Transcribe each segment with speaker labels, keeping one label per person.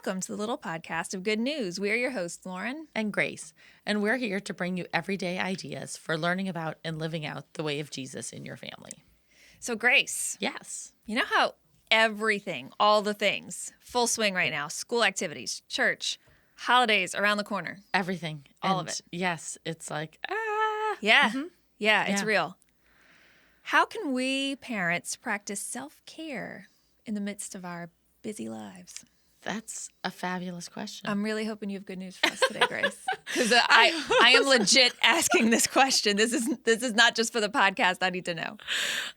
Speaker 1: Welcome to the little podcast of good news. We are your hosts, Lauren
Speaker 2: and Grace, and we're here to bring you everyday ideas for learning about and living out the way of Jesus in your family.
Speaker 1: So, Grace.
Speaker 2: Yes.
Speaker 1: You know how everything, all the things, full swing right now, school activities, church, holidays around the corner.
Speaker 2: Everything.
Speaker 1: All of it.
Speaker 2: Yes, it's like,
Speaker 1: Yeah.
Speaker 2: Mm-hmm.
Speaker 1: Yeah, it's real. How can we parents practice self-care in the midst of our busy lives?
Speaker 2: That's a fabulous question.
Speaker 1: I'm really hoping you have good news for us today, Grace. Because I am legit asking this question. This is not just for the podcast. I need to know.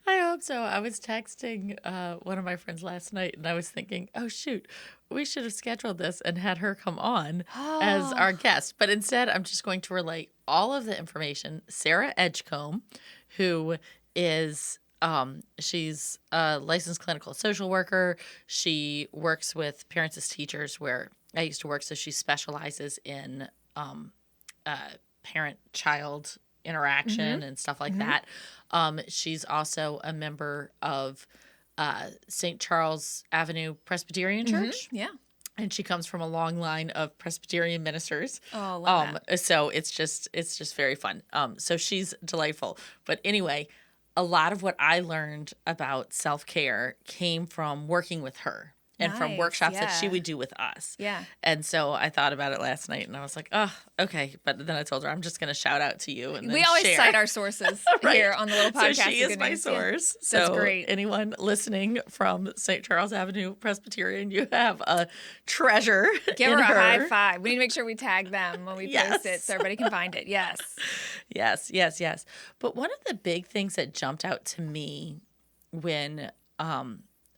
Speaker 2: I hope so. I was texting one of my friends last night, and I was thinking, oh, shoot, we should have scheduled this and had her come on as our guest. But instead, I'm just going to relay all of the information. Sarah Edgecombe, who is... she's a licensed clinical social worker. She works with parents as teachers where I used to work. So she specializes in parent-child interaction and stuff like that. She's also a member of St. Charles Avenue Presbyterian Church.
Speaker 1: Yeah.
Speaker 2: And she comes from a long line of Presbyterian ministers.
Speaker 1: Oh, love that.
Speaker 2: So it's just very fun. So she's delightful. But anyway, a lot of what I learned about self-care came from working with her and from workshops that she would do with us.
Speaker 1: Yeah.
Speaker 2: And so I thought about it last night and I was like, oh, okay. But then I told her, I'm just going to shout out to you. And then
Speaker 1: we always
Speaker 2: share.
Speaker 1: cite our sources here on the little podcast.
Speaker 2: So she is my source.
Speaker 1: Yeah. That's great.
Speaker 2: Anyone listening from St. Charles Avenue Presbyterian, you have a treasure.
Speaker 1: Give her a high five. We need to make sure we tag them when we post it so everybody can find it. Yes.
Speaker 2: Yes. But one of the big things that jumped out to me when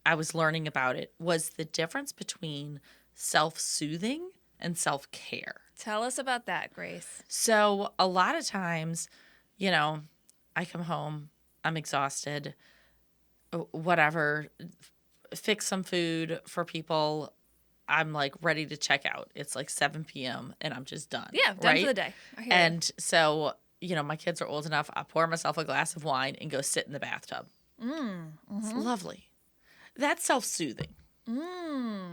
Speaker 2: I was learning about it was the difference between self-soothing and self-care.
Speaker 1: Tell us about that, Grace.
Speaker 2: So a lot of times, I come home, I'm exhausted, whatever, fix some food for people. I'm like ready to check out. It's like 7 p.m. and I'm just done.
Speaker 1: Yeah, done for the day. I hear
Speaker 2: and so, my kids are old enough. I pour myself a glass of wine and go sit in the bathtub. It's lovely. That's self-soothing.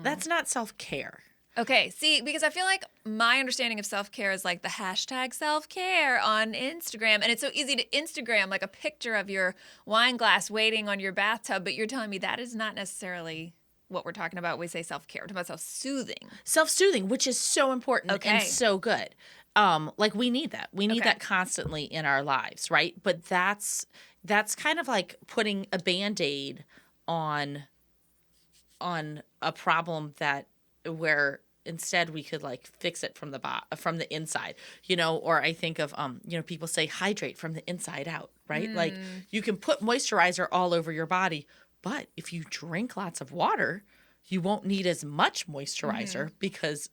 Speaker 2: That's not self-care.
Speaker 1: Okay, see, because I feel like my understanding of self-care is like the hashtag self-care on Instagram. And it's so easy to Instagram like a picture of your wine glass waiting on your bathtub. But you're telling me that is not necessarily what we're talking about when we say self-care. We're talking about self-soothing.
Speaker 2: Self-soothing, which is so important and so good. We need that. We need that constantly in our lives, right? But that's kind of like putting a Band-Aid on a problem where instead we could like fix it from the inside, or I think of people say hydrate from the inside out, right? Like you can put moisturizer all over your body, but if you drink lots of water, you won't need as much moisturizer because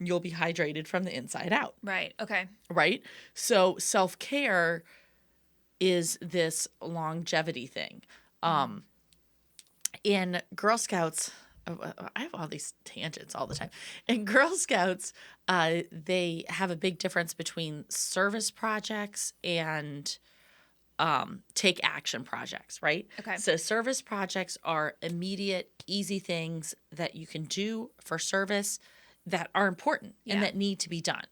Speaker 2: you'll be hydrated from the inside out.
Speaker 1: Right. Okay. Right.
Speaker 2: So self-care is this longevity thing. In Girl Scouts, I have all these tangents all the time. In Girl Scouts, they have a big difference between service projects and take action projects, right?
Speaker 1: Okay.
Speaker 2: So service projects are immediate, easy things that you can do for service that are important and that need to be done.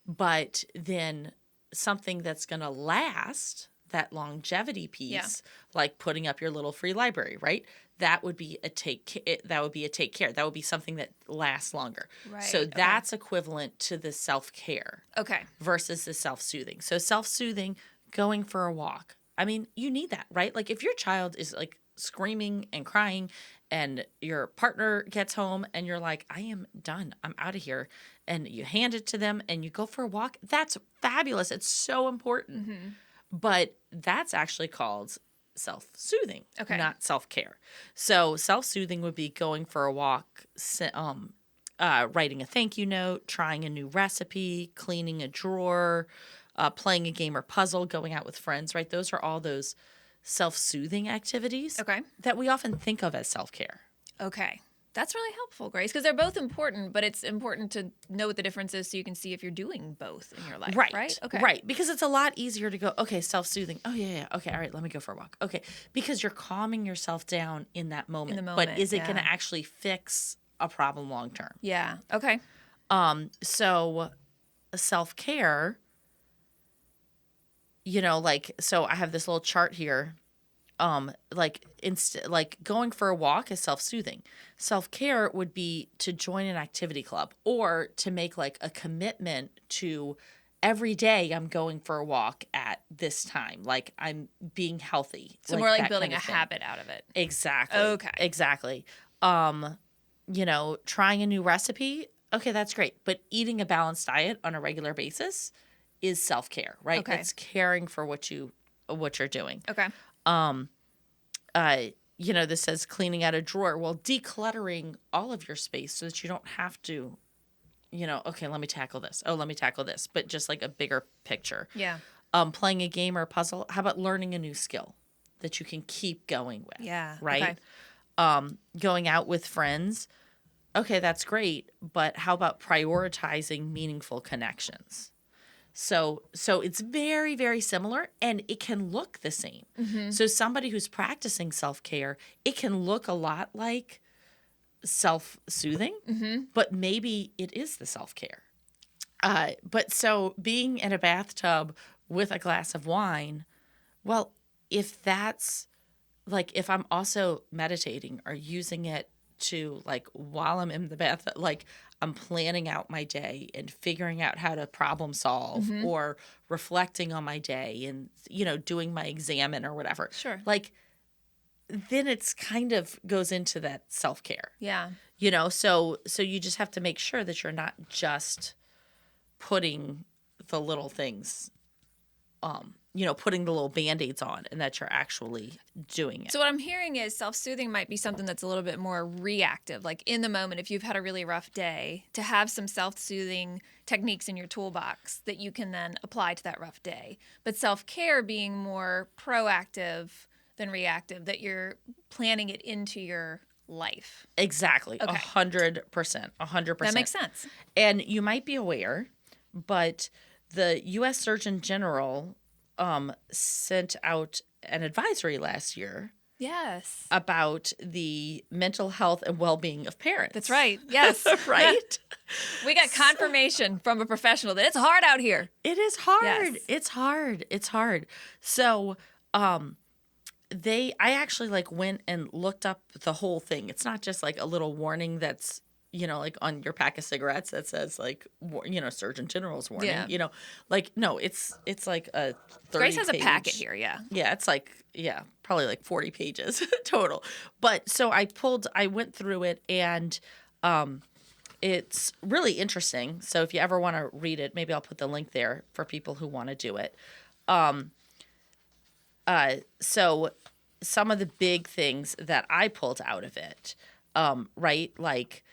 Speaker 2: But then something that's going to last, that longevity piece, like putting up your little free library, right? That would be a take care. That would be something that lasts longer.
Speaker 1: Right.
Speaker 2: So that's equivalent to the self-care.
Speaker 1: Okay.
Speaker 2: Versus the self-soothing. So self-soothing, going for a walk. I mean, you need that, right? Like if your child is like screaming and crying and your partner gets home and you're like, I am done. I'm out of here. And you hand it to them and you go for a walk. That's fabulous. It's so important.
Speaker 1: Mm-hmm.
Speaker 2: But that's actually called self-soothing, not self-care. So self-soothing would be going for a walk, writing a thank you note, trying a new recipe, cleaning a drawer, playing a game or puzzle, going out with friends, right? Those are all those self-soothing activities that we often think of as self-care.
Speaker 1: Okay. That's really helpful, Grace, because they're both important, but it's important to know what the difference is so you can see if you're doing both in your life, right?
Speaker 2: Okay. Right, because it's a lot easier to go, okay, self-soothing. Oh, yeah. Okay, all right, let me go for a walk. Okay, because you're calming yourself down in that moment. But is it going to actually fix a problem long term.
Speaker 1: Yeah. Okay.
Speaker 2: So self-care, so I have this little chart here. Like going for a walk is self-soothing. Self-care would be to join an activity club or to make like a commitment to every day I'm going for a walk at this time. Like I'm being healthy.
Speaker 1: So more like building a habit out of it.
Speaker 2: Exactly.
Speaker 1: Okay.
Speaker 2: Exactly. Trying a new recipe. Okay, that's great. But eating a balanced diet on a regular basis is self-care, right?
Speaker 1: Okay.
Speaker 2: It's caring for what you're doing.
Speaker 1: Okay.
Speaker 2: This says cleaning out a drawer. Well, decluttering all of your space so that you don't have to, okay, let me tackle this. Oh, let me tackle this. But just like a bigger picture.
Speaker 1: Yeah.
Speaker 2: Playing a game or a puzzle. How about learning a new skill that you can keep going with?
Speaker 1: Yeah.
Speaker 2: Right?
Speaker 1: Okay.
Speaker 2: Going out with friends. Okay, that's great. But how about prioritizing meaningful connections? So it's very, very similar, and it can look the same. Mm-hmm. So somebody who's practicing self-care, it can look a lot like self-soothing, mm-hmm. but maybe it is the self-care. But so being in a bathtub with a glass of wine, well, if that's like if I'm also meditating or using it to like while I'm in the bath, like I'm planning out my day and figuring out how to problem solve mm-hmm. or reflecting on my day and, doing my examine or whatever.
Speaker 1: Sure.
Speaker 2: Like then it's kind of goes into that self-care.
Speaker 1: Yeah.
Speaker 2: So you just have to make sure that you're not just putting the little things putting the little Band-Aids on and that you're actually doing it.
Speaker 1: So what I'm hearing is self-soothing might be something that's a little bit more reactive, like in the moment if you've had a really rough day, to have some self-soothing techniques in your toolbox that you can then apply to that rough day. But self-care being more proactive than reactive, that you're planning it into your life.
Speaker 2: Exactly.
Speaker 1: Okay.
Speaker 2: 100%. 100%.
Speaker 1: That makes sense.
Speaker 2: And you might be aware, but the U.S. Surgeon General sent out an advisory last year.
Speaker 1: Yes.
Speaker 2: About the mental health and well-being of parents.
Speaker 1: That's right. Yes.
Speaker 2: Right?
Speaker 1: We got confirmation from a professional that it's hard out here.
Speaker 2: It is hard.
Speaker 1: Yes.
Speaker 2: It's hard. It's hard. So, I actually went and looked up the whole thing. It's not just like a little warning that's, on your pack of cigarettes that says Surgeon General's warning,
Speaker 1: yeah.
Speaker 2: No, it's like a 30
Speaker 1: Grace has
Speaker 2: page.
Speaker 1: a packet here. Yeah.
Speaker 2: Yeah. It's probably like 40 pages total. But so I went through it and, it's really interesting. So if you ever want to read it, maybe I'll put the link there for people who want to do it. So some of the big things that I pulled out of it, right? Like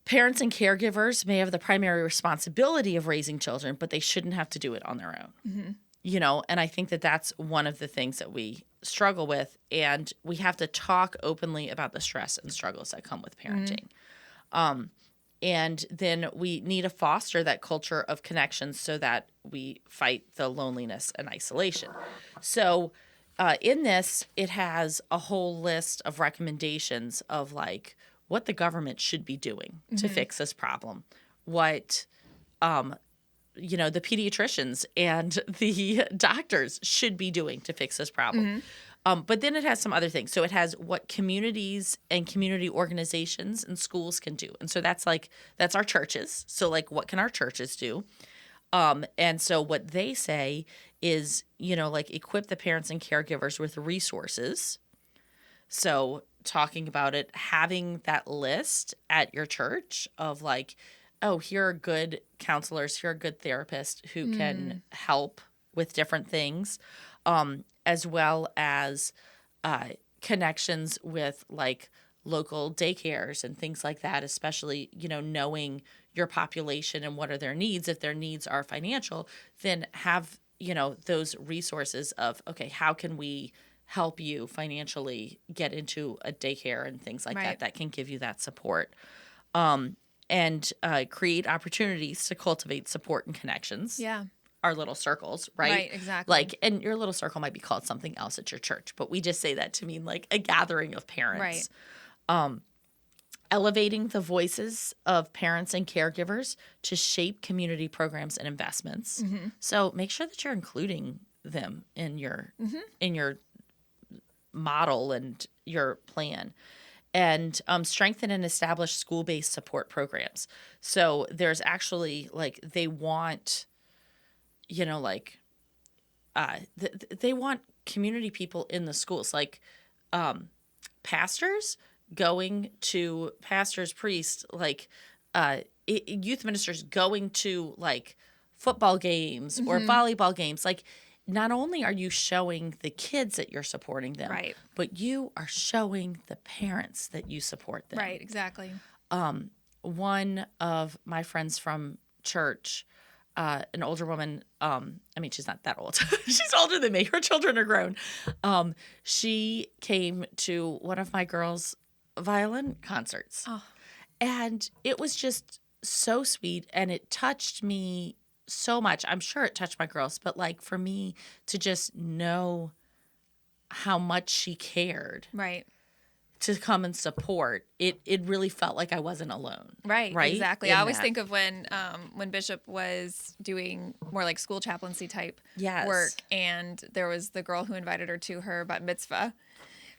Speaker 2: parents and caregivers may have the primary responsibility of raising children, but they shouldn't have to do it on their own. Mm-hmm. And I think that that's one of the things that we struggle with, and we have to talk openly about the stress and struggles that come with parenting. Mm-hmm. And then we need to foster that culture of connection so that we fight the loneliness and isolation. So in this, it has a whole list of recommendations of what the government should be doing mm-hmm. to fix this problem, what the pediatricians and the doctors should be doing to fix this problem. Mm-hmm. But then it has some other things. So it has what communities and community organizations and schools can do. And so that's our churches. So what can our churches do? And so what they say is, equip the parents and caregivers with resources. So talking about it, having that list at your church of here are good counselors, here are good therapists who can help with different things, as well as connections with local daycares and things like that, especially, knowing your population and what are their needs. If their needs are financial, then have, those resources of, okay, how can we help you financially get into a daycare and things like
Speaker 1: right.
Speaker 2: that can give you that support. And create opportunities to cultivate support and connections.
Speaker 1: Yeah.
Speaker 2: Our little circles, right?
Speaker 1: Right, exactly.
Speaker 2: And your little circle might be called something else at your church, but we just say that to mean a gathering of parents.
Speaker 1: Right.
Speaker 2: elevating the voices of parents and caregivers to shape community programs and investments. So make sure that you're including them in your model and your plan. And strengthen and establish school-based support programs. So there's actually like they want, they want community people in the schools, like pastors going to priests, like youth ministers going to like football games or volleyball games. Like, not only are you showing the kids that you're supporting them,
Speaker 1: Right.
Speaker 2: but you are showing the parents that you support them.
Speaker 1: Right, exactly.
Speaker 2: One of my friends from church, an older woman, she's not that old. She's older than me. Her children are grown. She came to one of my girls' violin concerts.
Speaker 1: Oh.
Speaker 2: And it was just so sweet, and it touched me so much. I'm sure it touched my girls, but like for me to just know how much she cared.
Speaker 1: Right.
Speaker 2: To come and support, it really felt like I wasn't alone.
Speaker 1: Right,
Speaker 2: right?
Speaker 1: Exactly. I always think of when Bishop was doing more like school chaplaincy type work, and there was the girl who invited her to her bat mitzvah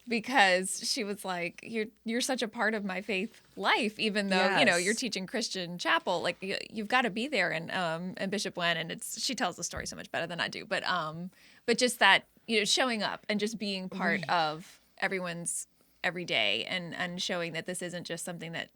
Speaker 1: because she was like, you're such a part of my faith life, even though you're teaching Christian chapel. Like you've got to be there. And Bishop went, and she tells the story so much better than I do. But just that showing up and just being part of everyone's every day and showing that this isn't just something that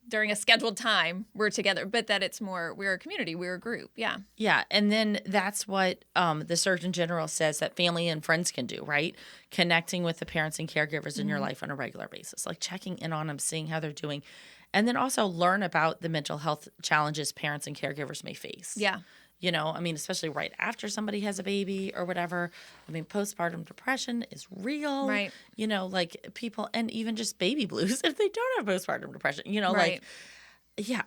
Speaker 1: during a scheduled time we're together, but that it's more we're a community, we're a group. Yeah.
Speaker 2: And then that's what the Surgeon General says that family and friends can do, right? Connecting with the parents and caregivers in your life on a regular basis, like checking in on them, seeing how they're doing, and then also learn about the mental health challenges parents and caregivers may face. Especially right after somebody has a baby or whatever. Postpartum depression is real.
Speaker 1: Right.
Speaker 2: Like people, and even just baby blues if they don't have postpartum depression,
Speaker 1: Right.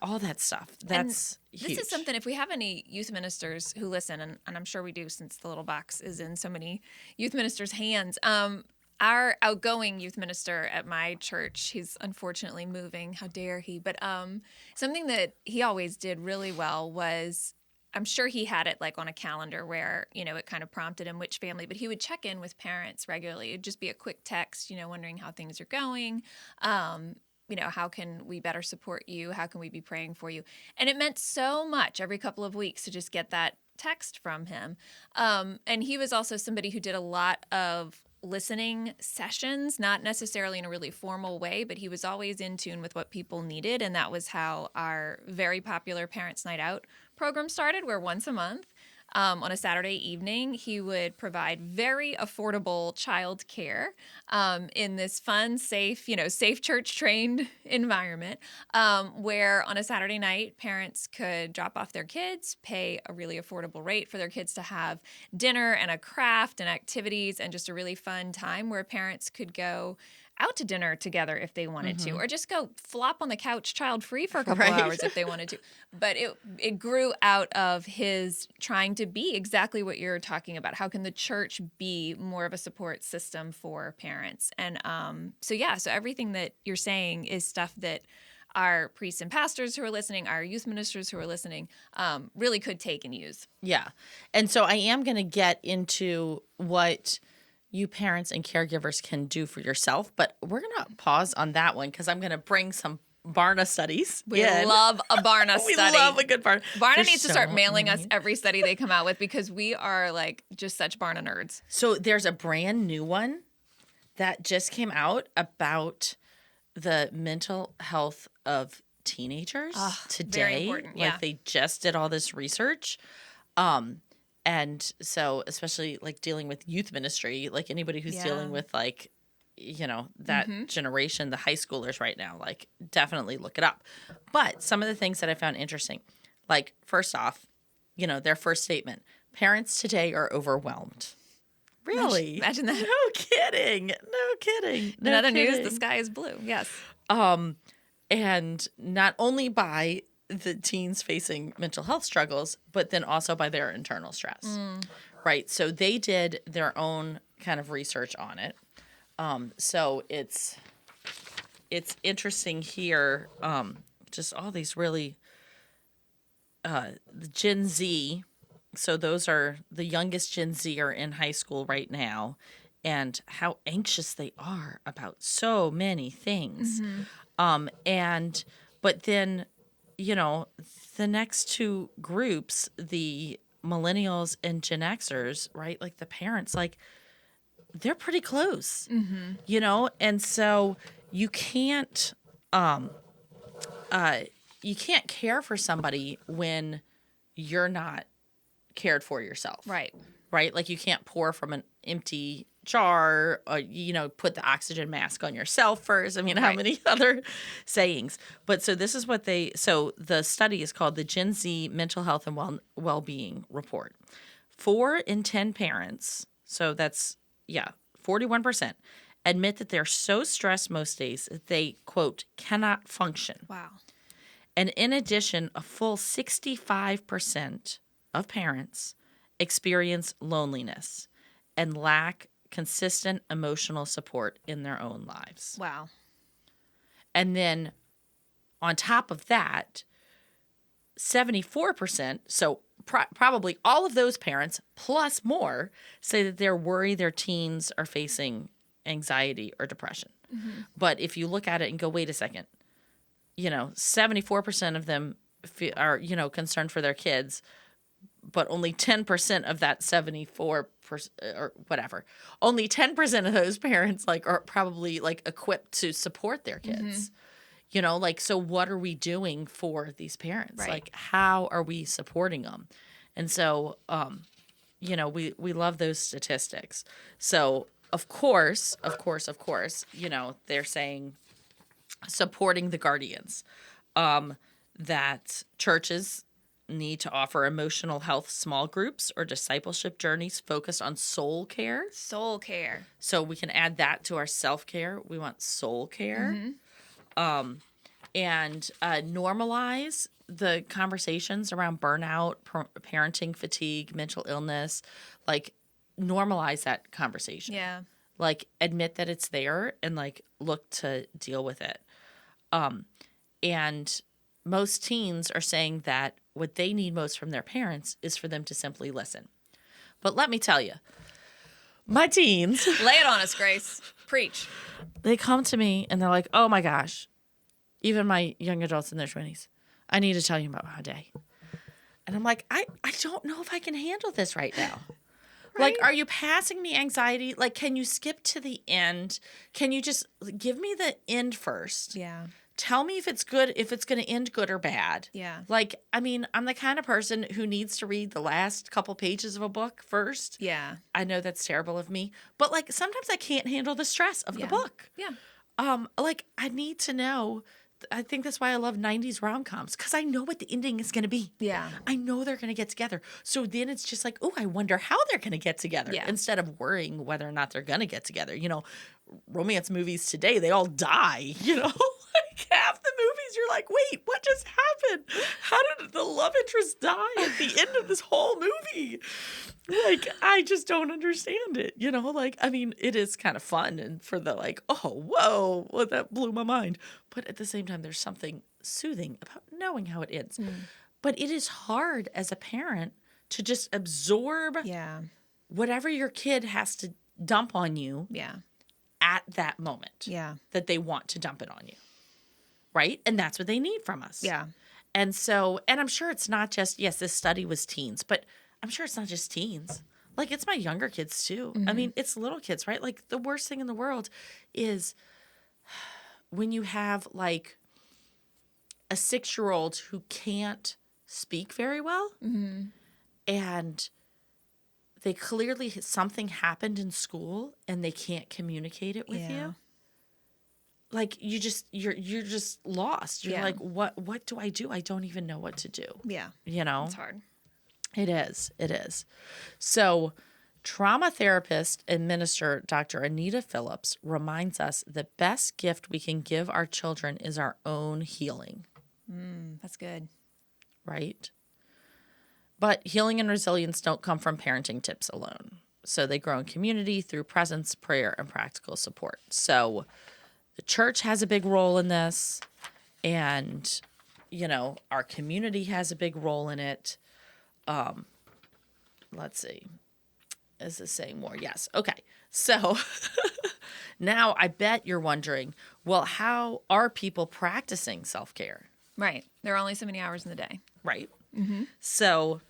Speaker 2: all that stuff. That's huge.
Speaker 1: This is something, if we have any youth ministers who listen, and I'm sure we do since the little box is in so many youth ministers' hands, our outgoing youth minister at my church, he's unfortunately moving. How dare he? But something that he always did really well was, I'm sure he had it like on a calendar where, it kind of prompted him which family, but he would check in with parents regularly. It'd just be a quick text, wondering how things are going. How can we better support you? How can we be praying for you? And it meant so much every couple of weeks to just get that text from him. And he was also somebody who did a lot of listening sessions, not necessarily in a really formal way, but he was always in tune with what people needed. And that was how our very popular Parents' Night Out program started, where once a month on a Saturday evening, he would provide very affordable child care in this fun, safe church-trained environment where on a Saturday night, parents could drop off their kids, pay a really affordable rate for their kids to have dinner and a craft and activities and just a really fun time where parents could go out to dinner together if they wanted to, or just go flop on the couch child-free for a couple hours if they wanted to. But it grew out of his trying to be exactly what you're talking about. How can the church be more of a support system for parents? And so everything that you're saying is stuff that our priests and pastors who are listening, our youth ministers who are listening, really could take and use.
Speaker 2: Yeah. And so I am going to get into what you parents and caregivers can do for yourself, but we're going to pause on that one because I'm going to bring some Barna studies.
Speaker 1: We love a Barna study.
Speaker 2: We love a good Barna.
Speaker 1: Barna needs to start mailing us every study they come out with because we are like just such Barna nerds.
Speaker 2: So there's a brand new one that just came out about the mental health of teenagers today.
Speaker 1: Very important, yeah.
Speaker 2: Like they just did all this research. And so especially like dealing with youth ministry, like anybody who's dealing with like, that generation, the high schoolers right now, like definitely look it up. But some of the things that I found interesting, like first off, their first statement, parents today are overwhelmed. Really?
Speaker 1: Imagine that.
Speaker 2: No kidding.
Speaker 1: In other news, the sky is blue. Yes.
Speaker 2: And not only by the teens facing mental health struggles, but then also by their internal stress, right? So they did their own kind of research on it. So it's it's interesting here, just all these really, the Gen Z, so those are the youngest Gen Z are in high school right now, and how anxious they are about so many things. And but then, you know, the next two groups, the millennials and Gen Xers, right? Like the parents, like they're pretty close, you know, and so you can't you can't care for somebody when you're not cared for yourself.
Speaker 1: Right.
Speaker 2: Right? Like you can't pour from an empty jar or, you know, put the oxygen mask on yourself first. I mean, how many other sayings? But so this is what so the study is called the Gen Z Mental Health and Well-Being Report. 4 in 10 parents, so that's, 41%, admit that they're so stressed most days that they, quote, cannot function.
Speaker 1: Wow.
Speaker 2: And in addition, a full 65% of parents experience loneliness and lack consistent emotional support in their own lives.
Speaker 1: Wow.
Speaker 2: And then on top of that, 74%, so probably all of those parents plus more, say that they're worried their teens are facing anxiety or depression. But if you look at it and go, wait a second, you know, 74% of them are, you know, concerned for their kids, but only 10% of that 74% or whatever, only 10% of those parents like are probably like equipped to support their kids. You know, like, so what are we doing for these parents?
Speaker 1: Right.
Speaker 2: Like, how are we supporting them? And so, you know, we love those statistics. So, of course, you know, they're saying supporting the guardians, that churches need to offer emotional health small groups or discipleship journeys focused on soul care.
Speaker 1: Soul care.
Speaker 2: So we can add that to our self-care. We want soul care. And normalize the conversations around burnout, parenting fatigue, mental illness. Like, normalize that conversation.
Speaker 1: Yeah.
Speaker 2: Like, admit that it's there and, like, look to deal with it. And most teens are saying that what they need most from their parents is for them to simply listen. But let me tell you, my teens...
Speaker 1: Lay it on us, Grace. Preach.
Speaker 2: They come to me and they're like, oh my gosh, even my young adults in their 20s, I need to tell you about my day. And I'm like, I don't know if I can handle this right now. Right? Like, are you passing me anxiety? Like, can you skip to the end? Can you just give me the end first?
Speaker 1: Yeah.
Speaker 2: Tell me if it's good, if it's going to end good or bad.
Speaker 1: Yeah.
Speaker 2: Like, I mean, I'm the kind of person who needs to read the last couple pages of a book first.
Speaker 1: Yeah.
Speaker 2: I know that's terrible of me, but like sometimes I can't handle the stress of the book.
Speaker 1: Yeah.
Speaker 2: Like I need to know. I think that's why I love 90s rom-coms, because I know what the ending is going to be.
Speaker 1: Yeah.
Speaker 2: I know they're going to get together. So then it's just like, oh, I wonder how they're going to get together, instead of worrying whether or not they're going to get together. You know, romance movies today, they all die, you know? Like half the movies, you're like, wait, what just happened? How did the love interest die at the end of this whole movie? Like, I just don't understand it, you know? Like, I mean, it is kind of fun and for the like, oh, whoa, well, that blew my mind. But at the same time, there's something soothing about knowing how it ends. But it is hard as a parent to just absorb whatever your kid has to dump on you at that moment that they want to dump it on you. Right? And that's what they need from us.
Speaker 1: Yeah.
Speaker 2: And so, and I'm sure it's not just, yes, this study was teens, but I'm sure it's not just teens. Like, it's my younger kids too. I mean, it's little kids, right? Like, the worst thing in the world is when you have like a 6-year-old who can't speak very well and they clearly, something happened in school and they can't communicate it with you. Like, you're just lost. You're like, what do? I don't even know what to do.
Speaker 1: Yeah.
Speaker 2: You know?
Speaker 1: It's hard.
Speaker 2: It is. So, trauma therapist and minister Dr. Anita Phillips reminds us the best gift we can give our children is our own healing.
Speaker 1: That's good.
Speaker 2: Right? But healing and resilience don't come from parenting tips alone. So they grow in community through presence, prayer, and practical support. So the church has a big role in this, and, our community has a big role in it. Let's see. Is this saying more? Yes. Okay. So now I bet you're wondering, well, how are people practicing self-care?
Speaker 1: Right. There are only so many hours in the day.
Speaker 2: Right. Mm-hmm. So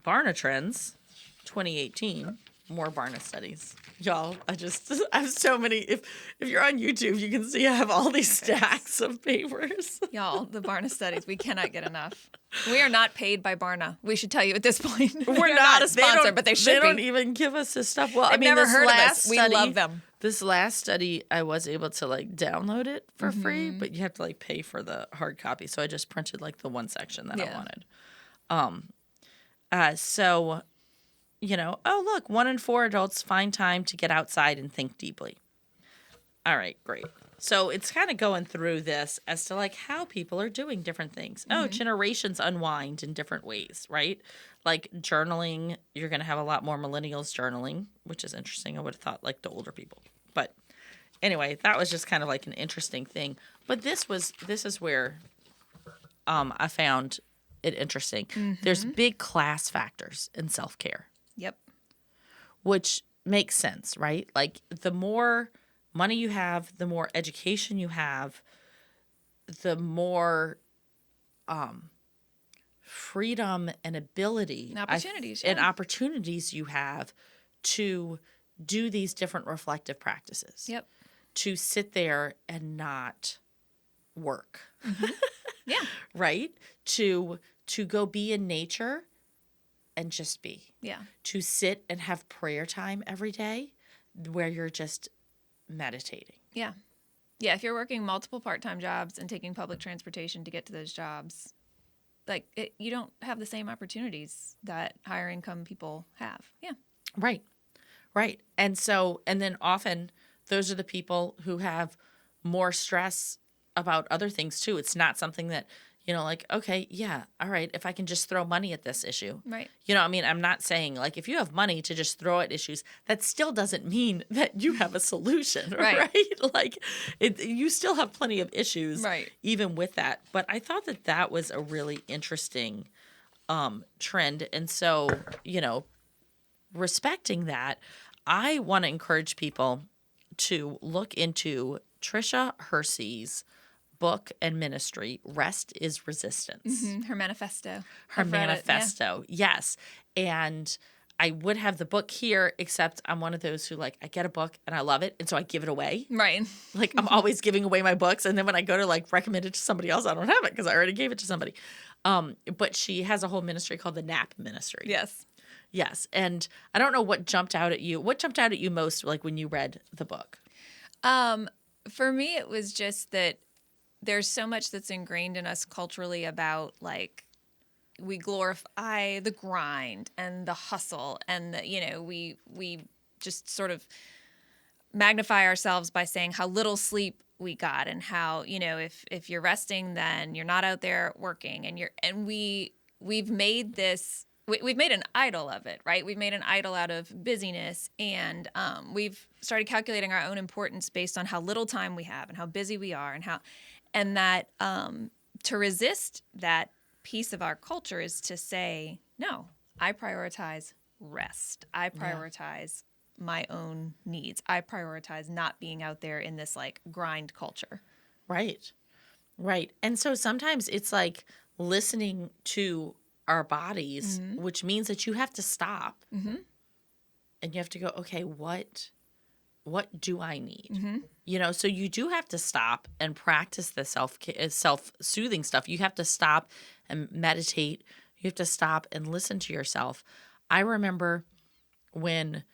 Speaker 2: Barna Trends 2018, more Barna studies. Y'all, I have so many. If you're on YouTube, you can see I have all these stacks of papers.
Speaker 1: Y'all, the Barna studies, we cannot get enough. We are not paid by Barna. We should tell you at this point.
Speaker 2: We're
Speaker 1: not a sponsor, but they should
Speaker 2: They
Speaker 1: be.
Speaker 2: don't even give us this stuff. Well,
Speaker 1: They've never heard of us. We love them.
Speaker 2: This last study, I was able to download it for free, but you have to pay for the hard copy. So I just printed the one section that I wanted. So, oh look, 1 in 4 adults find time to get outside and think deeply. All right, great. So it's kind of going through this as to how people are doing different things. Mm-hmm. Oh, generations unwind in different ways, right? Like journaling, you're going to have a lot more millennials journaling, which is interesting. I would have thought the older people. But anyway, that was just kind of an interesting thing. But this is where I found it interesting. Mm-hmm. There's big class factors in self-care.
Speaker 1: Yep.
Speaker 2: Which makes sense, right? The more money you have, the more education you have, the more freedom and ability
Speaker 1: and
Speaker 2: opportunities you have to do these different reflective practices.
Speaker 1: Yep.
Speaker 2: To sit there and not work.
Speaker 1: Mm-hmm. Yeah.
Speaker 2: Right? To go be in nature and just be.
Speaker 1: Yeah.
Speaker 2: To sit and have prayer time every day where you're just meditating.
Speaker 1: Yeah. Yeah, if you're working multiple part-time jobs and taking public transportation to get to those jobs, you don't have the same opportunities that higher income people have. Yeah.
Speaker 2: Right. Right. And then often those are the people who have more stress about other things too. It's not something that, okay, yeah, all right, if I can just throw money at this issue.
Speaker 1: Right.
Speaker 2: I'm not saying if you have money to just throw at issues, that still doesn't mean that you have a solution, right? You still have plenty of issues,
Speaker 1: right,
Speaker 2: even with that. But I thought that was a really interesting trend. And so, respecting that, I want to encourage people to look into Tricia Hersey's book and ministry, Rest is Resistance.
Speaker 1: Mm-hmm. Her manifesto.
Speaker 2: Her manifesto, yes. And I would have the book here, except I'm one of those who I get a book and I love it, and so I give it away.
Speaker 1: Right.
Speaker 2: I'm always giving away my books, and then when I go to recommend it to somebody else, I don't have it because I already gave it to somebody. But she has a whole ministry called the NAP ministry.
Speaker 1: Yes.
Speaker 2: Yes. And I don't know what jumped out at you. What jumped out at you most when you read the book?
Speaker 1: For me, it was just that there's so much that's ingrained in us culturally about we glorify the grind and the hustle, and we just sort of magnify ourselves by saying how little sleep we got, and how if you're resting, then you're not out there working, and we've made this. We've made an idol of it, right? We've made an idol out of busyness, and we've started calculating our own importance based on how little time we have and how busy we are, and that to resist that piece of our culture is to say, no, I prioritize rest. I prioritize my own needs. I prioritize not being out there in this grind culture.
Speaker 2: Right. Right. And so sometimes it's listening to our bodies, mm-hmm. which means that you have to stop, mm-hmm. and you have to go, okay, what do I need? Mm-hmm. So you do have to stop and practice the self-soothing stuff. You have to stop and meditate. You have to stop and listen to yourself. I remember when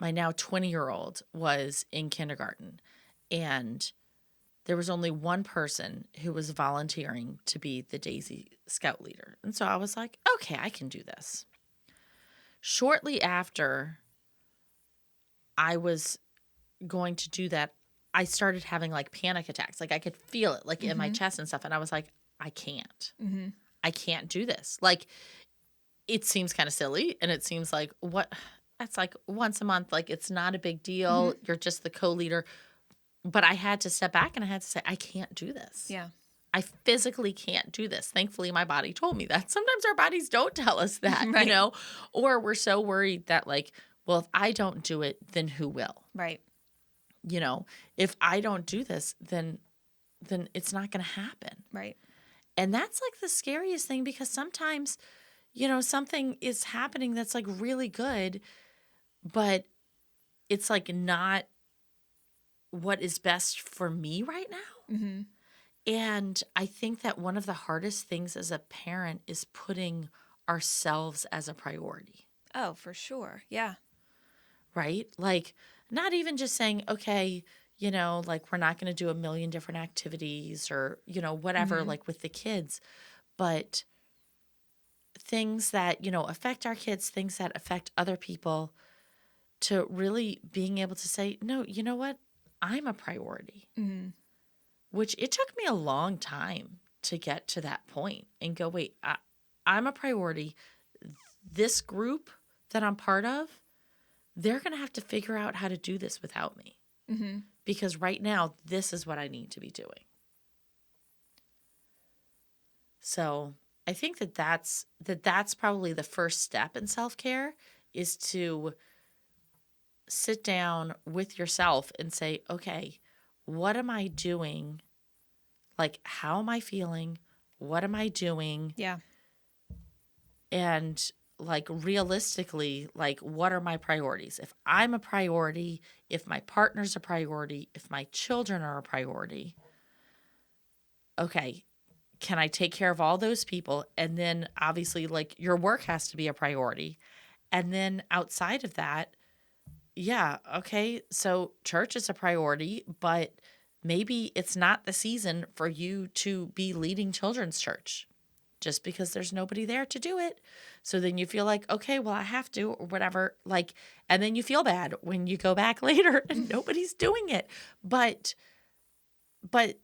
Speaker 2: my now 20-year-old was in kindergarten, and there was only one person who was volunteering to be the Daisy Scout leader. And so I was like, okay, I can do this. Shortly after I was going to do that, I started having panic attacks. I could feel it mm-hmm. in my chest and stuff. And I was like, I can't. Mm-hmm. I can't do this. It seems kind of silly. And it seems what? That's once a month. It's not a big deal. Mm-hmm. You're just the co-leader. But I had to step back and I had to say, I can't do this.
Speaker 1: Yeah.
Speaker 2: I physically can't do this. Thankfully, my body told me that. Sometimes our bodies don't tell us that,
Speaker 1: Right.
Speaker 2: you know, or we're so worried that like, well, if I don't do it, then who will?
Speaker 1: Right.
Speaker 2: You know, if I don't do this, then it's not going to happen.
Speaker 1: Right.
Speaker 2: And that's like the scariest thing because sometimes, you know, something is happening that's like really good, but it's like not what is best for me right now.
Speaker 1: Mm-hmm.
Speaker 2: And I think that one of the hardest things as a parent is putting ourselves as a priority.
Speaker 1: Oh, for sure. Yeah.
Speaker 2: Right? Like, not even just saying, okay, you know, like we're not going to do a million different activities or, you know, whatever, like with the kids, but things that, you know, affect our kids, things that affect other people, to really being able to say, no, you know what? I'm a priority.
Speaker 1: Mm-hmm.
Speaker 2: Which it took me a long time to get to that point and go, wait, I'm a priority. This group that I'm part of, they're going to have to figure out how to do this without me.
Speaker 1: Mm-hmm.
Speaker 2: Because right now, this is what I need to be doing. So I think that's probably the first step in self-care, is to sit down with yourself and say, okay, what am I doing? Like, how am I feeling? What am I doing?
Speaker 1: Yeah.
Speaker 2: And like realistically, like what are my priorities? If I'm a priority, if my partner's a priority, if my children are a priority, okay, can I take care of all those people? And then obviously like your work has to be a priority. And then outside of that, yeah, okay, so church is a priority, but maybe it's not the season for you to be leading children's church just because there's nobody there to do it. So then you feel like, okay, well, I have to or whatever. Like, and then you feel bad when you go back later and nobody's doing it. But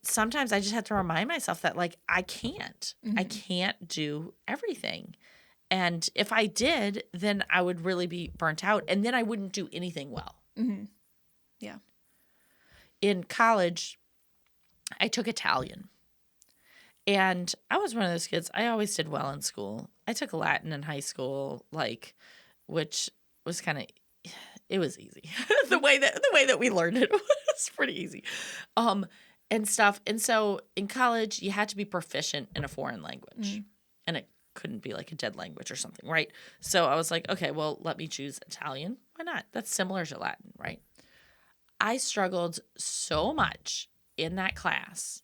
Speaker 2: sometimes I just have to remind myself that like I can't do everything. And if I did, then I would really be burnt out and then I wouldn't do anything well.
Speaker 1: Mm-hmm. Yeah.
Speaker 2: In college, I took Italian. And I was one of those kids. I always did well in school. I took Latin in high school, like, which was kind of, it was easy. the way that we learned it was pretty easy, and stuff. And so in college, you had to be proficient in a foreign language, and it couldn't be like a dead language or something, right? So I was like, okay, well, let me choose Italian. Why not? That's similar to Latin, right? I struggled so much in that class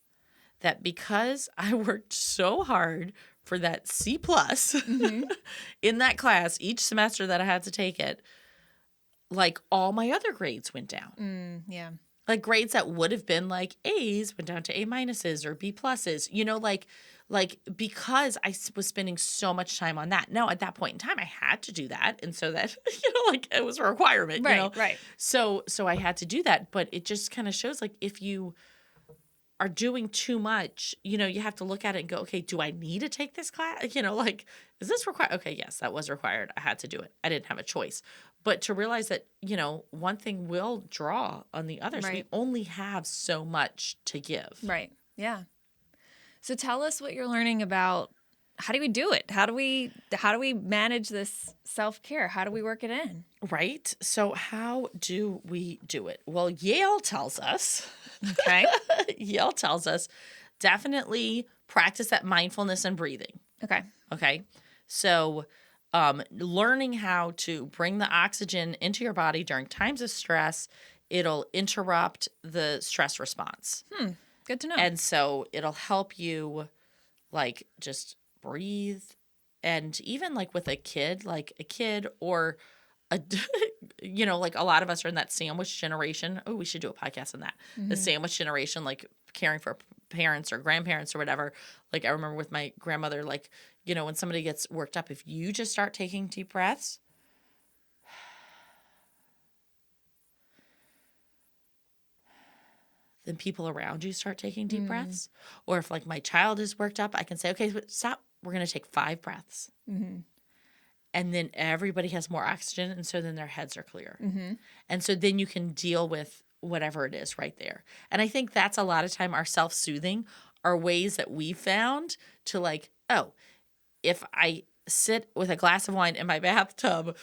Speaker 2: that because I worked so hard for that C+ in that class each semester that I had to take it, like all my other grades went down.
Speaker 1: Yeah.
Speaker 2: Like grades that would have been like A's went down to A- or B+, you know, like because I was spending so much time on that. Now at that point in time, I had to do that. And so that, you know, like it was a requirement,
Speaker 1: Right,
Speaker 2: you know?
Speaker 1: right.
Speaker 2: So I had to do that, but it just kind of shows like if you are doing too much, you know, you have to look at it and go, okay, do I need to take this class? You know, like, is this required? Okay, yes, that was required. I had to do it. I didn't have a choice. But to realize that, you know, one thing will draw on the others.
Speaker 1: Right.
Speaker 2: We only have so much to give.
Speaker 1: Right. Yeah. So tell us what you're learning about how do we do it? How do we manage this self-care? How do we work it in?
Speaker 2: Right? So how do we do it? Well, Yale tells us.
Speaker 1: Okay.
Speaker 2: Yale tells us definitely practice that mindfulness and breathing.
Speaker 1: Okay.
Speaker 2: Okay. So learning how to bring the oxygen into your body during times of stress, it'll interrupt the stress response.
Speaker 1: Good to know.
Speaker 2: And so it'll help you like just breathe. And even like with a kid or a, you know, like a lot of us are in that sandwich generation. Oh, we should do a podcast on that. The sandwich generation, like caring for parents or grandparents or whatever. Like I remember with my grandmother, like, you know, when somebody gets worked up, if you just start taking deep breaths, then people around you start taking deep breaths. Or if like my child is worked up, I can say, okay, stop. We're going to take 5 breaths. And then everybody has more oxygen. And so then their heads are clear. And so then you can deal with whatever it is right there. And I think that's a lot of time our self-soothing are ways that we found to like, oh, if I sit with a glass of wine in my bathtub,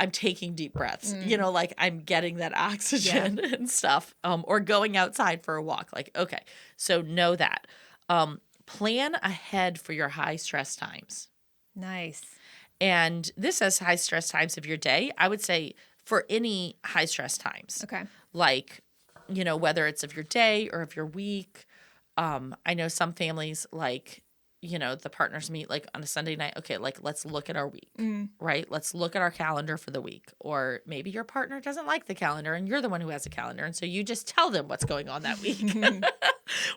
Speaker 2: I'm taking deep breaths, like I'm getting that oxygen and stuff, or going outside for a walk. Like, okay, so know that. Plan ahead for your high stress times.
Speaker 1: Nice.
Speaker 2: And this says high stress times of your day. I would say for any high stress times.
Speaker 1: Okay.
Speaker 2: Like, whether it's of your day or of your week. I know some families like, the partners meet like on a Sunday night. Okay, like let's look at our week, right? Let's look at our calendar for the week. Or maybe your partner doesn't like the calendar and you're the one who has a calendar. And so you just tell them what's going on that week.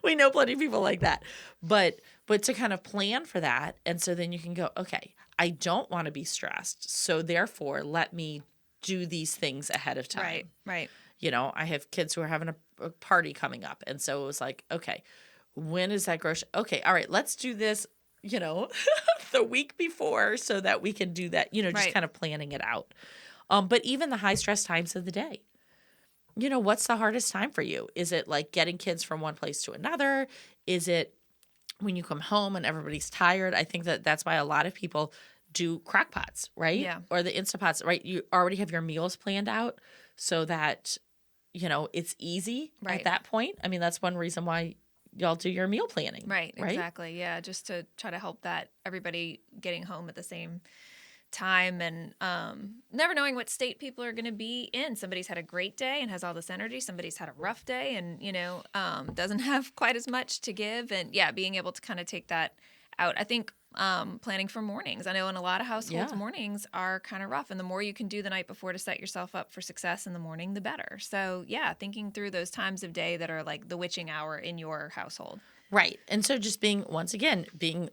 Speaker 2: We know plenty of people like that. But to kind of plan for that. And so then you can go, okay, I don't want to be stressed. So therefore, let me do these things ahead of time.
Speaker 1: Right.
Speaker 2: I have kids who are having a party coming up. And so it was like, okay, when is that grocery? Okay, all right, let's do this, the week before so that we can do that, just kind of planning it out. But even the high stress times of the day, what's the hardest time for you? Is it like getting kids from one place to another? Is it when you come home and everybody's tired? I think that's why a lot of people do crock pots, right?
Speaker 1: Yeah.
Speaker 2: Or the Instapots, right? You already have your meals planned out so that, it's easy at that point. I mean, that's one reason why y'all do your meal planning.
Speaker 1: Right, exactly. Yeah, just to try to help that everybody getting home at the same time and never knowing what state people are going to be in. Somebody's had a great day and has all this energy. Somebody's had a rough day and, doesn't have quite as much to give. And yeah, being able to kind of take that out. I think planning for mornings. I know in a lot of households, mornings are kind of rough. And the more you can do the night before to set yourself up for success in the morning, the better. So yeah, thinking through those times of day that are like the witching hour in your household.
Speaker 2: Right. And so just being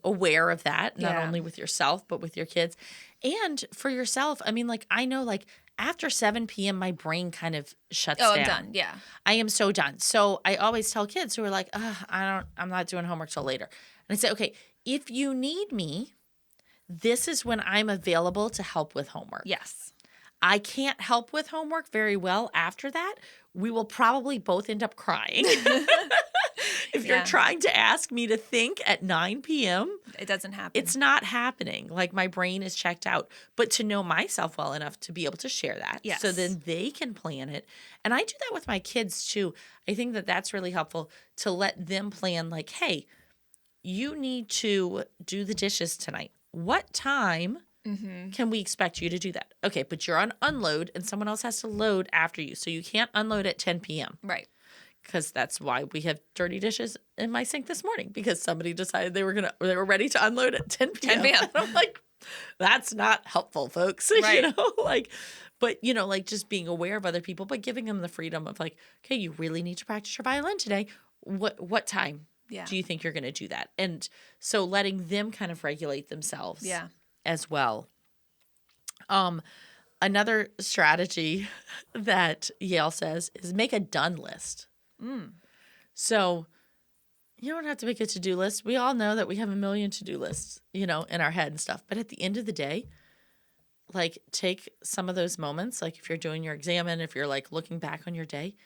Speaker 2: aware of that, not only with yourself, but with your kids and for yourself. I mean, like, I know like after 7 p.m., my brain kind of shuts down.
Speaker 1: I'm done. Yeah.
Speaker 2: I am so done. So I always tell kids who are like, I'm not doing homework till later. And I say, okay, if you need me, this is when I'm available to help with homework.
Speaker 1: Yes.
Speaker 2: I can't help with homework very well after that. We will probably both end up crying. If you're trying to ask me to think at 9 p.m.,
Speaker 1: it doesn't happen.
Speaker 2: It's not happening. Like my brain is checked out. But to know myself well enough to be able to share that.
Speaker 1: Yes.
Speaker 2: So then they can plan it. And I do that with my kids too. I think that that's really helpful to let them plan like, hey, you need to do the dishes tonight. What time can we expect you to do that? Okay, but you're on unload and someone else has to load after you. So you can't unload at 10 p.m.
Speaker 1: Right.
Speaker 2: Because that's why we have dirty dishes in my sink this morning, because somebody decided they were ready to unload at 10 p.m.
Speaker 1: 10 p.m.
Speaker 2: And I'm like, that's not helpful, folks.
Speaker 1: Right.
Speaker 2: But just being aware of other people, but giving them the freedom of like, okay, you really need to practice your violin today. What time do you think you're going to do that? And so letting them kind of regulate themselves as well. Another strategy that Yale says is make a done list. So you don't have to make a to-do list. We all know that we have a million to-do lists, in our head and stuff. But at the end of the day, like take some of those moments, like if you're doing your exam and if you're like looking back on your day,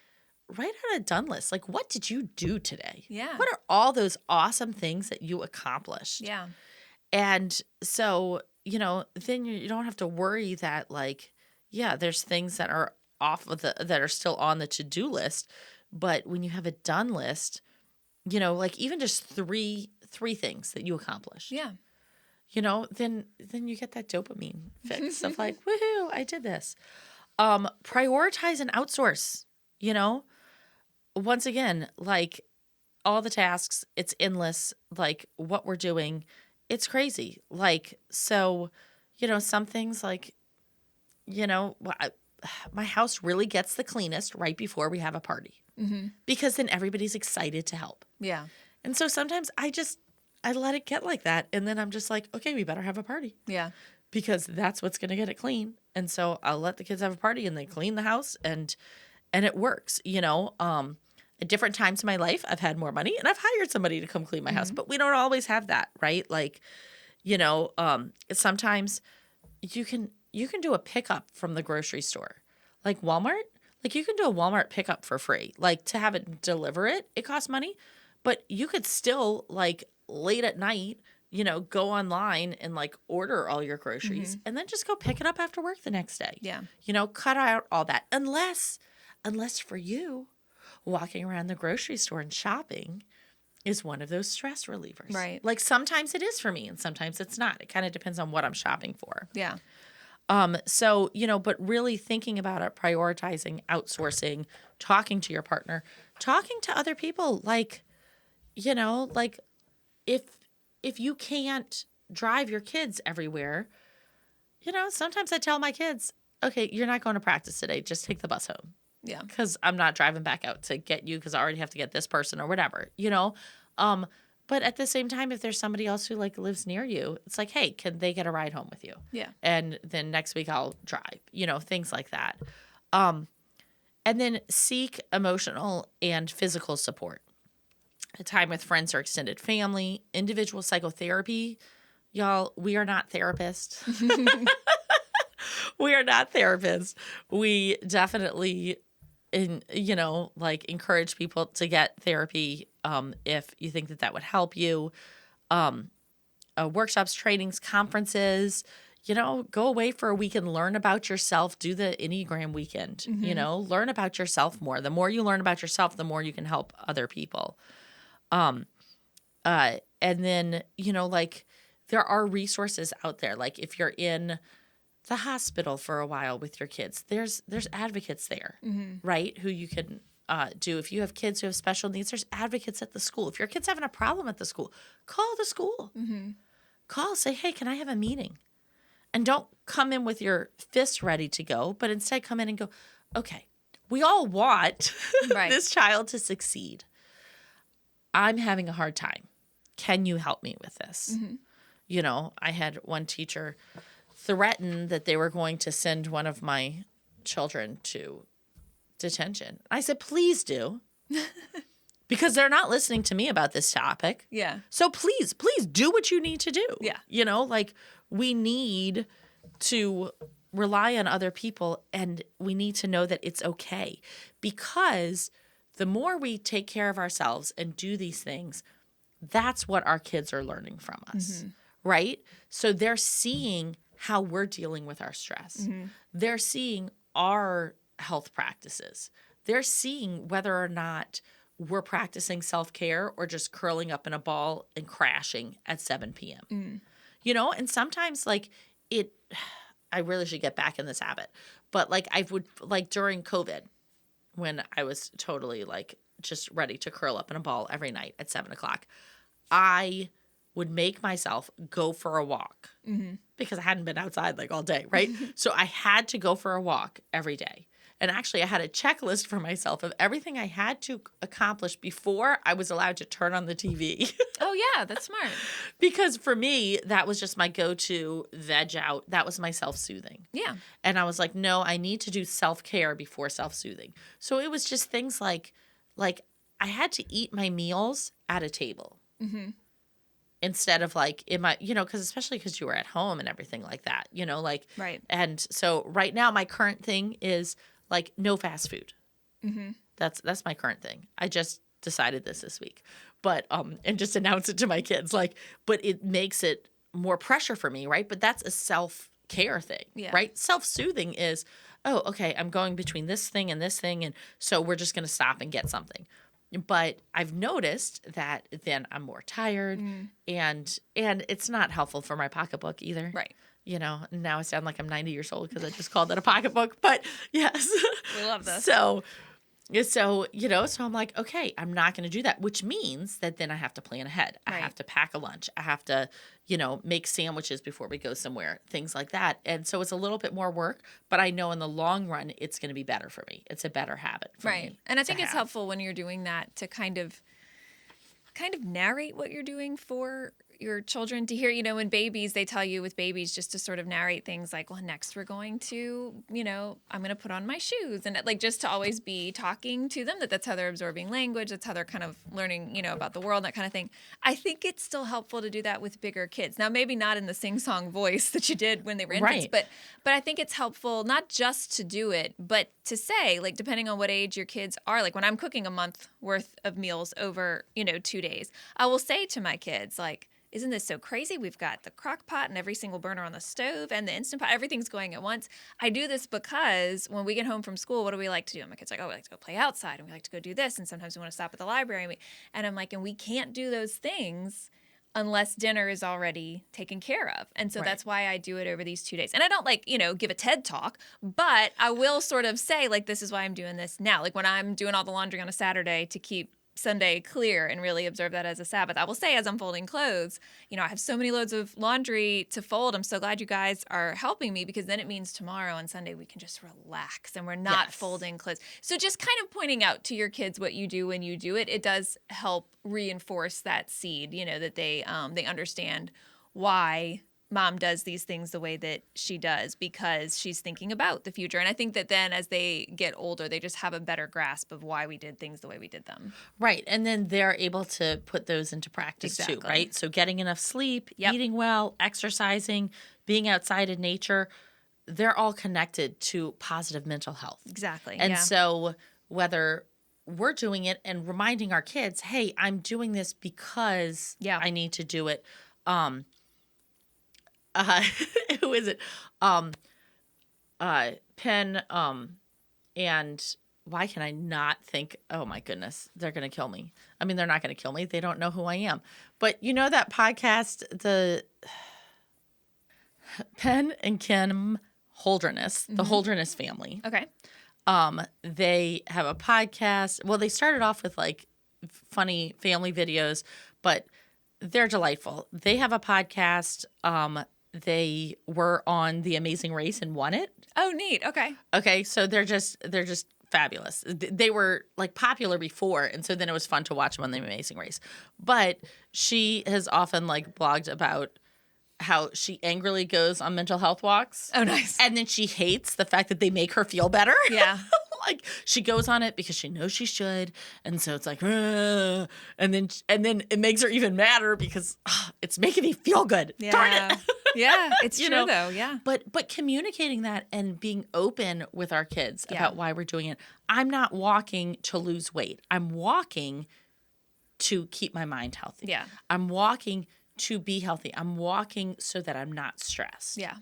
Speaker 2: write out a done list. Like, what did you do today?
Speaker 1: Yeah.
Speaker 2: What are all those awesome things that you accomplished?
Speaker 1: Yeah.
Speaker 2: And so, then you don't have to worry that like, there's things that are that are still on the to-do list. But when you have a done list, like even just three things that you accomplished.
Speaker 1: Yeah.
Speaker 2: Then you get that dopamine fix of like, woohoo, I did this. Prioritize and outsource, Once again, like all the tasks, it's endless. Like what we're doing, it's crazy. Like, so, some things like, my house really gets the cleanest right before we have a party. Because then everybody's excited to help.
Speaker 1: Yeah.
Speaker 2: And so sometimes I let it get like that. And then I'm just like, okay, we better have a party.
Speaker 1: Yeah.
Speaker 2: Because that's what's going to get it clean. And so I'll let the kids have a party and they clean the house and it works, At different times in my life, I've had more money and I've hired somebody to come clean my house, but we don't always have that, right? Like, sometimes you can do a pickup from the grocery store. Like Walmart, Like, you can do a Walmart pickup for free. Like, to have it deliver it, it costs money. But you could still, like, late at night, go online and, like, order all your groceries and then just go pick it up after work the next day.
Speaker 1: Yeah.
Speaker 2: Cut out all that. Unless for you, walking around the grocery store and shopping is one of those stress relievers.
Speaker 1: Right.
Speaker 2: Like, sometimes it is for me and sometimes it's not. It kind of depends on what I'm shopping for.
Speaker 1: Yeah.
Speaker 2: So, but really thinking about it, prioritizing, outsourcing, talking to your partner, talking to other people, like, like if you can't drive your kids everywhere, sometimes I tell my kids, okay, you're not going to practice today. Just take the bus home.
Speaker 1: Yeah.
Speaker 2: Because I'm not driving back out to get you because I already have to get this person or whatever, But at the same time, if there's somebody else who, like, lives near you, it's like, hey, can they get a ride home with you?
Speaker 1: Yeah.
Speaker 2: And then next week I'll drive, things like that. And then seek emotional and physical support. A time with friends or extended family, individual psychotherapy. Y'all, we are not therapists. We are not therapists. We definitely, encourage people to get therapy if you think that would help you. Workshops, trainings, conferences, go away for a week and learn about yourself. Do the Enneagram weekend, learn about yourself more. The more you learn about yourself, the more you can help other people. And then, there are resources out there. Like, if you're in the hospital for a while with your kids, there's advocates there, right? Who you can do. If you have kids who have special needs, there's advocates at the school. If your kid's having a problem at the school, call the school. Call, say, hey, can I have a meeting? And don't come in with your fists ready to go, but instead come in and go, okay, we all want this child to succeed. I'm having a hard time. Can you help me with this? I had one teacher threaten that they were going to send one of my children to detention. I said, please do. Because they're not listening to me about this topic.
Speaker 1: Yeah.
Speaker 2: So please do what you need to do.
Speaker 1: Yeah.
Speaker 2: We need to rely on other people, and we need to know that it's okay. Because the more we take care of ourselves and do these things, that's what our kids are learning from us, right? So they're seeing how we're dealing with our stress. They're seeing our health practices. They're seeing whether or not we're practicing self-care or just curling up in a ball and crashing at 7 p.m. And sometimes, like, I really should get back in this habit. But, like, I would, like, during COVID, when I was totally, like, just ready to curl up in a ball every night at 7 o'clock, I would make myself go for a walk because I hadn't been outside, like, all day, right? So I had to go for a walk every day. And actually, I had a checklist for myself of everything I had to accomplish before I was allowed to turn on the TV.
Speaker 1: Oh, yeah, that's smart.
Speaker 2: Because for me, that was just my go-to veg out. That was my self-soothing.
Speaker 1: Yeah.
Speaker 2: And I was like, no, I need to do self-care before self-soothing. So it was just things like I had to eat my meals at a table. Instead of, like, in my, because especially because you were at home and everything like that,
Speaker 1: Right.
Speaker 2: And so right now my current thing is, like, no fast food. That's my current thing. I just decided this week, but and just announced it to my kids, like, but it makes it more pressure for me, right? But that's a self-care thing, right? Self-soothing is, oh, okay, I'm going between this thing, and so we're just going to stop and get something. But I've noticed that then I'm more tired, and it's not helpful for my pocketbook either.
Speaker 1: Right.
Speaker 2: Now I sound like I'm 90 years old because I just called it a pocketbook. But yes.
Speaker 1: We love this.
Speaker 2: So I'm like, okay, I'm not going to do that, which means that then I have to plan ahead. I have to pack a lunch. I have to, make sandwiches before we go somewhere, things like that. And so it's a little bit more work, but I know in the long run, it's going to be better for me. It's a better habit for me.
Speaker 1: Right. And I think it's helpful when you're doing that to kind of narrate what you're doing for your children to hear, when babies, they tell you with babies just to sort of narrate things like, well, next we're going to, I'm going to put on my shoes, and like just to always be talking to them, that's how they're absorbing language. That's how they're kind of learning, about the world, that kind of thing. I think it's still helpful to do that with bigger kids. Now, maybe not in the sing-song voice that you did when they were infants,
Speaker 2: Right.
Speaker 1: but I think it's helpful not just to do it, but to say, like, depending on what age your kids are, like when I'm cooking a month worth of meals over, 2 days, I will say to my kids, like, isn't this so crazy? We've got the crock pot and every single burner on the stove and the Instant Pot. Everything's going at once. I do this because when we get home from school, what do we like to do? And my kid's like, oh, we like to go play outside, and we like to go do this. And sometimes we want to stop at the library. And I'm like, and we can't do those things unless dinner is already taken care of. And so that's why I do it over these 2 days. And I don't give a TED talk, but I will sort of say, like, this is why I'm doing this now. Like when I'm doing all the laundry on a Saturday to keep Sunday clear and really observe that as a Sabbath, I will say, as I'm folding clothes, I have so many loads of laundry to fold. I'm so glad you guys are helping me, because then it means tomorrow and Sunday we can just relax and we're not folding clothes. So just kind of pointing out to your kids what you do when you do it, it does help reinforce that seed, that they understand why Mom does these things the way that she does, because she's thinking about the future. And I think that then as they get older, they just have a better grasp of why we did things the way we did them.
Speaker 2: Right. And then they're able to put those into practice too, right? So getting enough sleep, eating well, exercising, being outside in nature, they're all connected to positive mental health.
Speaker 1: Exactly.
Speaker 2: And so whether we're doing it and reminding our kids, hey, I'm doing this because I need to do it. Who is it? Penn, and why can I not think, oh my goodness, they're going to kill me. I mean, they're not going to kill me. They don't know who I am. But that podcast, the Penn and Kim Holderness, the Holderness Family.
Speaker 1: Okay.
Speaker 2: They have a podcast. Well, they started off with like funny family videos, but they're delightful. They have a podcast. They were on The Amazing Race and won it.
Speaker 1: Oh, neat. Okay.
Speaker 2: Okay, so they're just fabulous. They were like popular before, and so then it was fun to watch them on The Amazing Race. But she has often like blogged about how she angrily goes on mental health walks.
Speaker 1: Oh, nice.
Speaker 2: And then she hates the fact that they make her feel better.
Speaker 1: Yeah.
Speaker 2: Like she goes on it because she knows she should, and so it's like, and then it makes her even madder because it's making me feel good.
Speaker 1: Yeah.
Speaker 2: Darn it.
Speaker 1: Yeah, it's true though. Yeah.
Speaker 2: But communicating that and being open with our kids about why we're doing it. I'm not walking to lose weight. I'm walking to keep my mind healthy.
Speaker 1: Yeah.
Speaker 2: I'm walking to be healthy. I'm walking so that I'm not stressed.
Speaker 1: Yeah.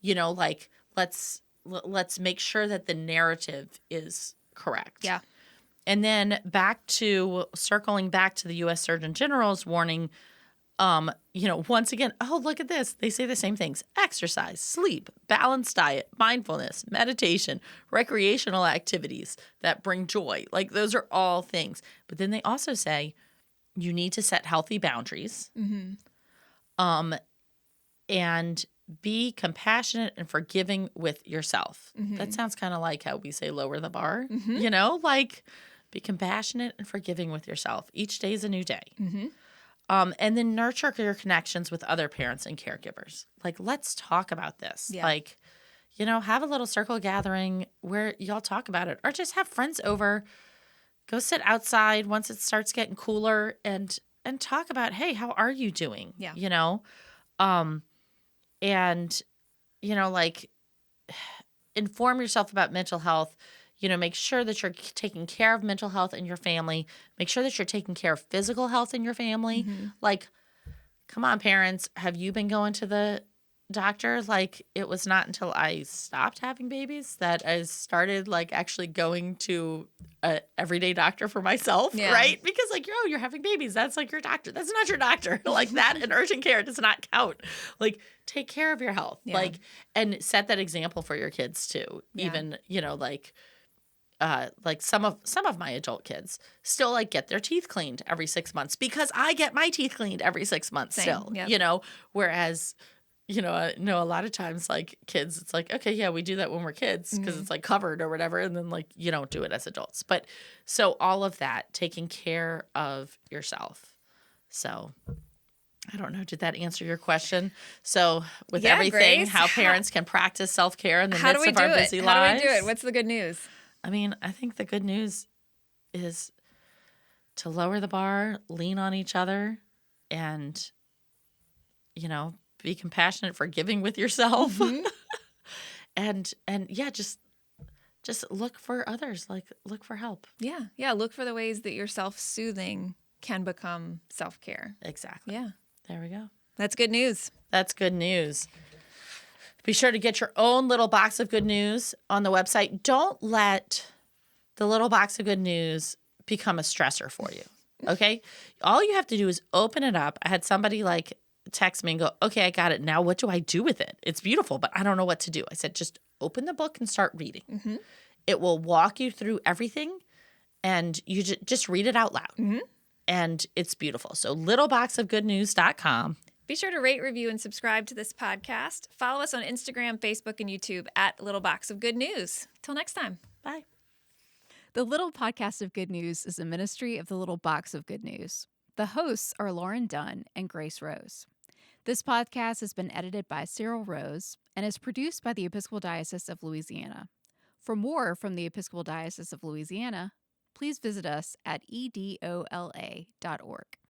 Speaker 2: Like let's make sure that the narrative is correct.
Speaker 1: Yeah.
Speaker 2: And then circling back to the U.S. Surgeon General's warning, once again, oh, look at this. They say the same things: exercise, sleep, balanced diet, mindfulness, meditation, recreational activities that bring joy. Like those are all things. But then they also say you need to set healthy boundaries. And be compassionate and forgiving with yourself. That sounds kind of like how we say lower the bar, like be compassionate and forgiving with yourself. Each day is a new day. And then nurture your connections with other parents and caregivers. Like, let's talk about this.
Speaker 1: Yeah.
Speaker 2: Like, have a little circle gathering where y'all talk about it, or just have friends over, go sit outside once it starts getting cooler and talk about, hey, how are you doing?
Speaker 1: Yeah.
Speaker 2: And, like inform yourself about mental health, make sure that you're taking care of mental health in your family, make sure that you're taking care of physical health in your family. Like, come on, parents, have you been going to the doctor? Like, it was not until I stopped having babies that I started like actually going to a everyday doctor for myself, right? Because like, you're having babies. That's like your doctor. That's not your doctor. Like that in urgent care does not count. Like, take care of your health, like, and set that example for your kids too. Even, like some of my adult kids still like get their teeth cleaned every 6 months because I get my teeth cleaned every 6 months still, whereas, I know a lot of times like kids, it's like, okay, yeah, we do that when we're kids because it's like covered or whatever. And then like, you don't do it as adults. But so all of that, taking care of yourself. So I don't know. Did that answer your question? So with
Speaker 1: Yeah,
Speaker 2: everything,
Speaker 1: Grace,
Speaker 2: how parents can practice self-care in the
Speaker 1: how do
Speaker 2: midst
Speaker 1: we
Speaker 2: of
Speaker 1: do
Speaker 2: our
Speaker 1: it?
Speaker 2: busy
Speaker 1: How
Speaker 2: lives.
Speaker 1: do we do it? What's the good news?
Speaker 2: I mean, I think the good news is to lower the bar, lean on each other, and, be compassionate, forgiving with yourself.
Speaker 1: Mm-hmm.
Speaker 2: and yeah, just look for others, like look for help.
Speaker 1: Yeah. Look for the ways that your self-soothing can become self-care.
Speaker 2: Exactly.
Speaker 1: Yeah.
Speaker 2: There we go.
Speaker 1: That's good news.
Speaker 2: That's good news. Be sure to get your own little box of good news on the website. Don't let the little box of good news become a stressor for you. Okay? All you have to do is open it up. I had somebody text me and go, "Okay, I got it. Now what do I do with it? It's beautiful, but I don't know what to do." I said, "Just open the book and start reading."
Speaker 1: Mm-hmm.
Speaker 2: It will walk you through everything, and you just read it out loud.
Speaker 1: Mm-hmm.
Speaker 2: And it's beautiful. So littleboxofgoodnews.com.
Speaker 1: Be sure to rate, review, and subscribe to this podcast. Follow us on Instagram, Facebook, and YouTube at Little Box of Good News. Till next time.
Speaker 2: Bye.
Speaker 3: The Little Podcast of Good News is a ministry of the Little Box of Good News. The hosts are Lauren Dunn and Grace Rose. This podcast has been edited by Cyril Rose and is produced by the Episcopal Diocese of Louisiana. For more from the Episcopal Diocese of Louisiana, please visit us at edola.org.